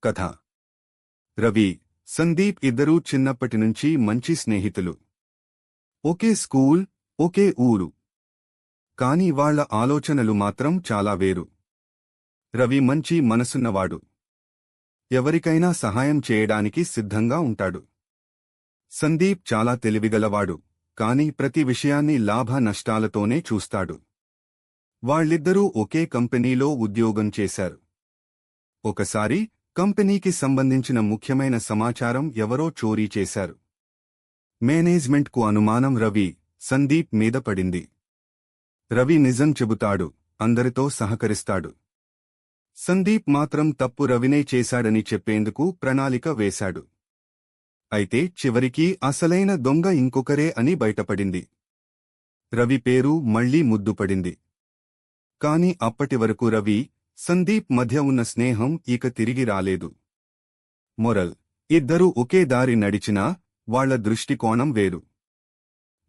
కథ. రవి, సందీప్ ఇద్దరూ చిన్నప్పటినుంచి మంచి స్నేహితులు. ఒకే స్కూల్, ఒకే ఊరు. కాని వాళ్ల ఆలోచనలు మాత్రం చాలా వేరు. రవి మంచి మనసున్నవాడు. ఎవరికైనా సహాయం చేయడానికి సిద్ధంగా ఉంటాడు. సందీప్ చాలా తెలివిగలవాడు, కాని ప్రతి విషయాన్ని లాభ నష్టాలతోనే చూస్తాడు. వాళ్ళిద్దరూ ఒకే కంపెనీలో ఉద్యోగం చేశారు. ఒకసారి కంపెనీకి సంబంధించిన ముఖ్యమైన సమాచారం ఎవరో చోరీ చేశారు. మేనేజ్మెంట్కు అనుమానం రవి, సందీప్ మీద పడింది. రవి నిజం చెబుతాడు, అందరితో సహకరిస్తాడు. సందీప్ మాత్రం తప్పు రవినే చేశాడని చెప్పేందుకు ప్రణాళిక వేశాడు. అయితే చివరికి అసలైన దొంగ ఇంకొకరే అని బయటపడింది. రవి పేరు మళ్లీ ముద్దుపడింది. కాని అప్పటివరకు రవి, సందీప్ మధ్య ఉన్న స్నేహం ఇక తిరిగి రాలేదు. మొరల్: ఇద్దరూ ఒకే దారి నడిచినా వాళ్ల దృష్టికోణం వేరు.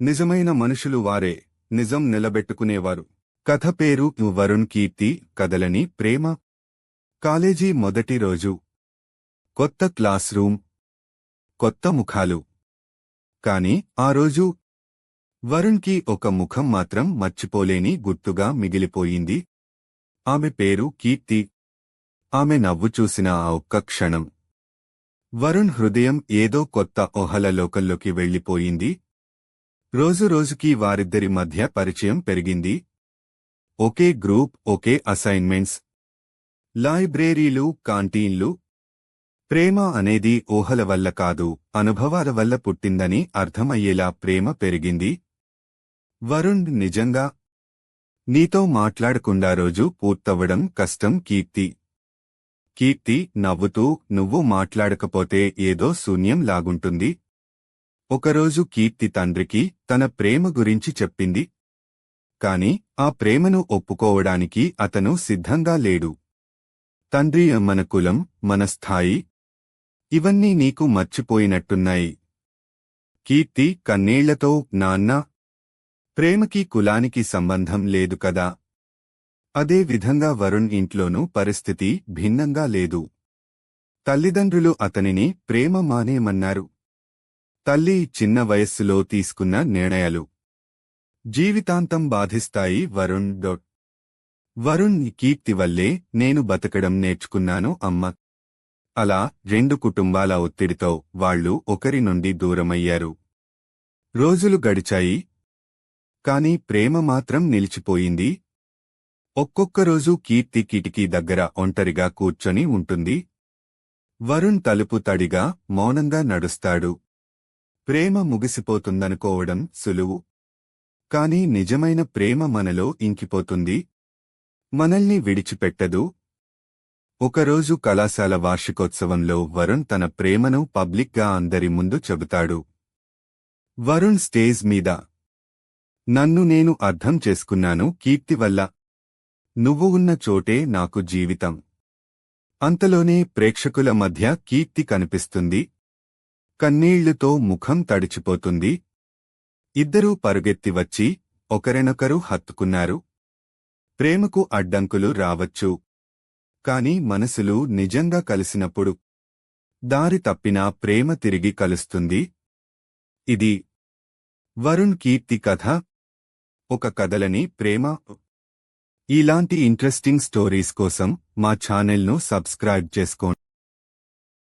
నిజమైన మనుషులు వారే, నిజం నిలబెట్టుకునేవారు. కథ పేరు వరుణ్ కీర్తి. కదలని ప్రేమ. కాలేజీ మొదటి రోజు. కొత్త క్లాస్ రూమ్, కొత్త ముఖాలు. కాని ఆ రోజు వరుణ్కి ఒక ముఖం మాత్రం మర్చిపోలేని గుర్తుగా మిగిలిపోయింది. ఆమె పేరు కీర్తి. ఆమె నవ్వు చూసిన ఆ ఒక్క క్షణం వరుణ్ హృదయం ఏదో కొత్త ఊహలలోకంలోకి వెళ్లిపోయింది. రోజురోజుకీ వారిద్దరి మధ్య పరిచయం పెరిగింది. ఒకే గ్రూప్, ఒకే అసైన్మెంట్స్, లైబ్రరీలు, కాంటీన్లు. ప్రేమ అనేది ఊహల వల్ల కాదు, అనుభవాల వల్ల పుట్టిందని అర్థమయ్యేలా ప్రేమ పెరిగింది. వరుణ్: నిజంగా నీతో మాట్లాడకుండా రోజు పూర్తవ్వడం కష్టం కీర్తి. కీర్తి నవ్వుతూ: నువ్వు మాట్లాడకపోతే ఏదో శూన్యం లాగుంటుంది. ఒకరోజు కీర్తి తండ్రికి తన ప్రేమ గురించి చెప్పింది. కాని ఆ ప్రేమను ఒప్పుకోవడానికి అతను సిద్ధంగా లేడు. తండ్రి: మన కులం, మన స్థాయి, ఇవన్నీ నీకు మర్చిపోయినట్టున్నాయి. కీర్తి కన్నీళ్లతో: నాన్నా, ప్రేమకి కులానికి సంబంధం లేదు కదా. అదే విధంగా వరుణ్ ఇంట్లోనూ పరిస్థితి భిన్నంగా లేదు. తల్లిదండ్రులు అతనిని ప్రేమ మానేమన్నారు. తల్లి చిన్న వయస్సులో తీసుకున్న నిర్ణయాలు జీవితాంతం బాధిస్తాయి వరుణ్. వరుణ్: కీర్తి వల్లే నేను బతకడం నేర్చుకున్నాను అమ్మ. అలా రెండు కుటుంబాల ఒత్తిడితో వాళ్లు ఒకరి నుండి దూరమయ్యారు. రోజులు గడిచాయి. కాని ప్రేమ మాత్రం నిలిచిపోయింది. ఒక్కొక్కరోజు కీర్తి కిటికీ దగ్గర ఒంటరిగా కూర్చొని ఉంటుంది. వరుణ్ తలుపు తడిగా, మౌనంగా నడుస్తాడు. ప్రేమ ముగిసిపోతుందనుకోవడం సులువు. కాని నిజమైన ప్రేమ మనలో ఇంకిపోతుంది, మనల్ని విడిచిపెట్టదు. ఒకరోజు కళాశాల వార్షికోత్సవంలో వరుణ్ తన ప్రేమను పబ్లిక్గా అందరి ముందు చెబుతాడు. వరుణ్ స్టేజ్ మీద: నన్ను నేను అర్థం చేసుకున్నాను కీర్తి వల్ల. నువ్వు ఉన్న చోటే నాకు జీవితం. అంతలోనే ప్రేక్షకుల మధ్య కీర్తి కనిపిస్తుంది. కన్నీళ్లుతో ముఖం తడిచిపోతుంది. ఇద్దరూ పరుగెత్తి వచ్చి ఒకరినొకరు హత్తుకున్నారు. ప్రేమకు అడ్డంకులు రావచ్చు, కాని మనసులు నిజంగా కలిసినప్పుడు దారి తప్పినా ప్రేమ తిరిగి కలుస్తుంది. ఇది వరుణ్ కీర్తి కథ. ఒక కదలని ప్రేమ. ఇలాంటి ఇంట్రెస్టింగ్ స్టోరీస్ కోసం మా ఛానల్ను సబ్స్క్రైబ్ చేసుకోండి.